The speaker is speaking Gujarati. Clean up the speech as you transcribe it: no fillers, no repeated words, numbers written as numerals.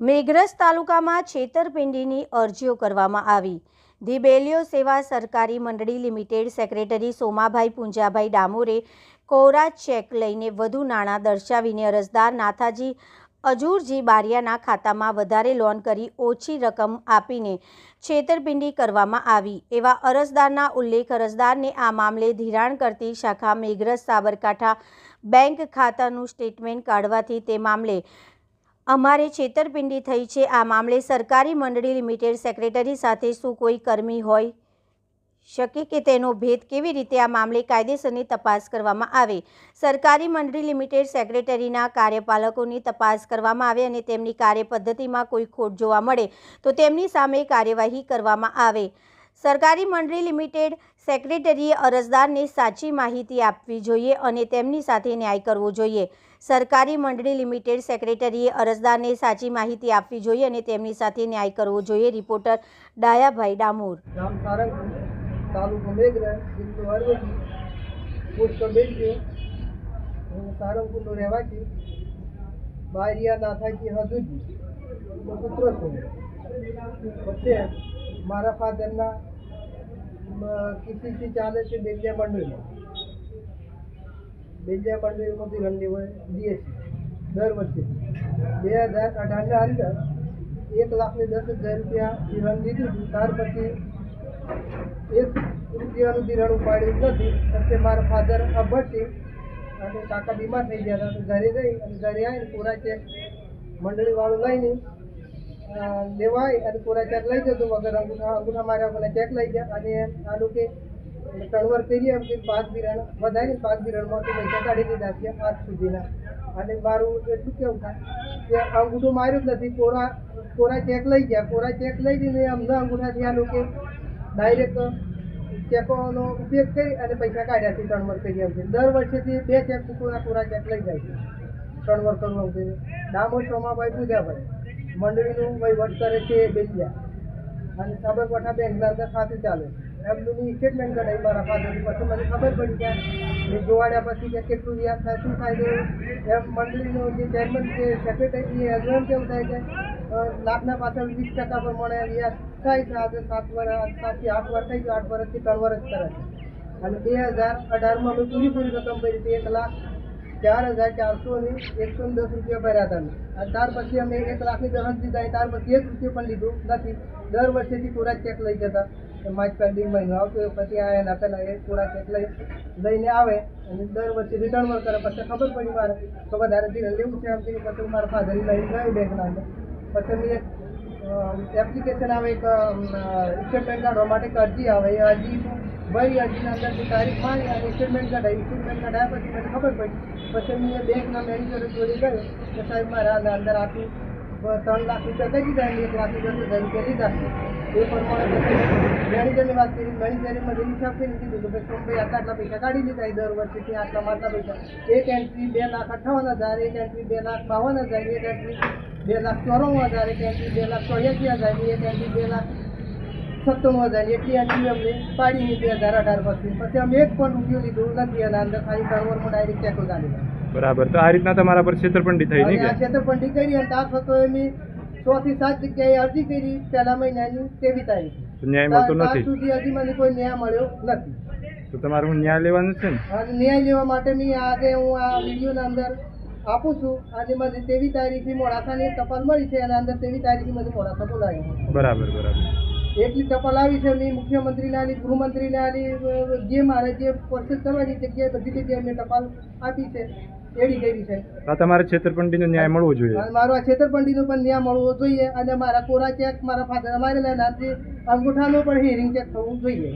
મેઘરજ તાલુકામાં છેતરપિંડીની અરજીઓ કરવામાં આવી। ધી બેલીઓ સેવા સરકારી મંડળી લિમિટેડ સેક્રેટરી સોમાભાઈ પુંજાભાઈ ડામોરે કોરા ચેક લઈને વધુ નાણાં દર્શાવીને અરજદાર નાથાજી અજુરજી બારિયાના ખાતામાં વધારે લોન કરી ઓછી રકમ આપીને છેતરપિંડી કરવામાં આવી। એવા અરજદારના ઉલ્લેખ અરજદારને આ મામલે ધિરાણ કરતી શાખા મેઘરજ સાબરકાંઠા બેંક ખાતાનું સ્ટેટમેન્ટ કાઢવાથી તે મામલે અમારે છેતરપિંડી થઈ છે। આ મામલે સરકારી મંડળી લિમિટેડ સેક્રેટરી સાથે શું કોઈ કર્મી હોઈ શકે કે તેનો ભેદ કેવી રીતે આ મામલે કાયદેસરની તપાસ કરવામાં આવે। સરકારી મંડળી લિમિટેડ સેક્રેટરીના કાર્યપાલકોની તપાસ કરવામાં આવે અને તેમની કાર્યપદ્ધતિમાં કોઈ ખોટ જોવા મળે તો તેમની સામે કાર્યવાહી કરવામાં આવે। સરકારી મંડળી લિમિટેડ સેક્રેટરીએ અરજદારને સાચી માહિતી આપવી જોઈએ અને તેમની સાથે ન્યાય કરવો જોઈએ। સરકારી મંડળી લિમિટેડ સેક્રેટરીએ અરજદારને સાચી માહિતી આપવી જોઈએ અને તેમની સાથે ન્યાય કરવો જોઈએ। રિપોર્ટર ડાયાભાઈ ડામોર, ગામ સારંગપુર, તાલુકો મેઘરજ, જિલ્લો અરવલ્લી, પોસ્ટ બેલીઓ। હું સારંગપુરનો રહેવાસી બારિયા નાથાજી હજુરજી પુત્ર છું। વચ્ચે મારા ફાધરના કિસીથી ચાલે છે બેલિયા મંડળીમાં ધિરાણ લેવા દઈએ છીએ દર વર્ષે। 2018ના અંદર 1,10,000 રૂપિયા ધિરાણ લીધું હતું। ત્યાર પછી 1 રૂપિયાનું ધિરાણ ઉપાડ્યું નથી। પછી મારા ફાધર અભર છે અને કાકા બીમાર થઈ ગયા હતા, તો ઘરે રહી અને ઘરે આવીને કોરા ચેક મંડળીવાળું લઈને લેવા આવી અને કોરા ચેક લઈ જતો વગર અંગૂઠા માર્યા મને ચેક લઈ ગયા અને આ લોકો ટર્નઓવર કરીએ એમ કે 5 ધિરાણ વધારીને 5 ધિરાણમાંથી પૈસા કાઢી લીધા છે આજ સુધીના। અને મારું એટલું કેવું થાય કે અંગૂઠો માર્યો જ નથી, કોરા ચેક લઈ ગયા। કોરા ચેક લઈ જઈને અમને અંગૂઠાથી આ લોકો ડાયરેક્ટ ચેકોનો ઉપયોગ કરી અને પૈસા કાઢ્યા છે ટર્નઓવર કરી એમ છે। દર વર્ષેથી 2 ચેક કોરા ચેક લઈ જાય છે ટર્નઓવર કરવું એમ છે। ડામોર સોમાભાઈ પૂજાભાઈ મંડળીનું વહીવટ કરે છે બેલિયા અને સાબરકાંઠા બેંકના અંદર ખાતું ચાલે છે। એમનું સ્ટેટમેન્ટ કઢાવી મારા ફાધરની, પછી મને ખબર પડી કે જોવાડ્યા પછી કે કેટલું વ્યાજ થાય શું થાય તો એમ મંડળીનું જે ચેરમેન છે સેક્રેટરી એનું એમ કેવું થાય કે લાખના પાછળ 20% પ્રમાણે વ્યાજ થાય છે। આજે 7થી 8 વર્ષ થઈ ગયું, 8 વર્ષથી 3 વર્ષ કરે છે અને 2018માં અમે પૂરી રકમ ભરી હતી 1,04,410 રૂપિયા ભર્યા હતા અને ત્યાર પછી અમે 1,10,000 દીધા, ત્યાર પછી 1 રૂપિયો પણ લીધું નથી। દર વર્ષેથી કોરા ચેક લઈ જતા, માઇક પેન્ડિંગ મહિનો આવતો પછી આ એના પહેલાં એ કોરા ચેક લઈને આવે અને દર વર્ષે રિટર્ન કરે। પછી ખબર પડી મારે તો વધારે ધિરાણ લેવું છે એમ કે પછી મારા ફાધર લઈને ગયો બેંકના અંદર। પછી મેં એક એપ્લિકેશન આવે, એક સ્ટેટમેન્ટ કાઢવા માટે એક અરજી આવે, એ અરજી ભરી અરજીના અંદરની તારીખ મારી અને સ્ટેટમેન્ટ કઢાવી। સ્ટેટમેન્ટ કઢાવ્યા પછી મને ખબર પડી, પછી મેં બેંકના મેનેજર જોડે ગયો કે સાહેબ મારા અંદર આટલું 3 લાખ રૂપિયા કહી દીધા અને 1,10,000 રૂપિયા લીધા છે। એ પ્રમાણે મેનેજરની વાત કરી, મેનેજરે મને હિસાબ કરીને કીધું કે ભાઈ સોમભાઈ આટલા પૈસા કાઢી લીધા દર વર્ષેથી આટલા પૈસા। એક એન્ટ્રી 2,58,000, એક એન્ટ્રી 2,52,000, એક એન્ટ્રી 2,94,000, એક એન્ટ્રી 2,84,000, એક એન્ટ્રી 2,97,000 એટલી એન્ટ્રી અમને પાડી 2018 પછી અમે 1 પણ રૂપિયો લીધો નથી અને અંદર ખાલી ટર્નઓવરમાં ડાયરેક્ટ ચેકો ચાલી। બરાબર, તો આ રીતના તમારા પર છેતરપિંડી થઈ ને? આ છેતરપિંડી કરી અને ત્યાર થતો એમ 6 થી 7 જગ્યાએ અરજી કરી પહેલા મહિનાની 23 તારીખે, ન્યાય મળતો નથી સુધી હજી મને કોઈ ન્યાય મળ્યો નથી। તો તમારું ન્યાય લેવાનું છે ને? અને ન્યાય લેવા માટે મેં આજે હું આ વિડીયોના અંદર આપું છું। આજે મને 23 તારીખથી મોડાસાની ટપાલ મળી છે અને અંદર 23 તારીખથી મને મોડાસા બોલાવ્યો। બરાબર બરાબર, એટલી ટપાલ આવી છે। મેં મુખ્યમંત્રીને આલી, ગૃહમંત્રીને આલી, જે મારે જે પ્રોસેસ કરવાની જગ્યાએ બધી જગ્યાએ મેં ટપાલ આપી છે, એડી કરી છે। આ તમારે છેતરપિંડીનો ન્યાય મળવો જોઈએ અને મારો આ છેતરપિંડીનો પણ ન્યાય મળવો જોઈએ અને મારા કોરા ચેક મારા ફાધર અમારે અંગૂઠાનો પણ હિયરિંગ ચેક થવું જોઈએ।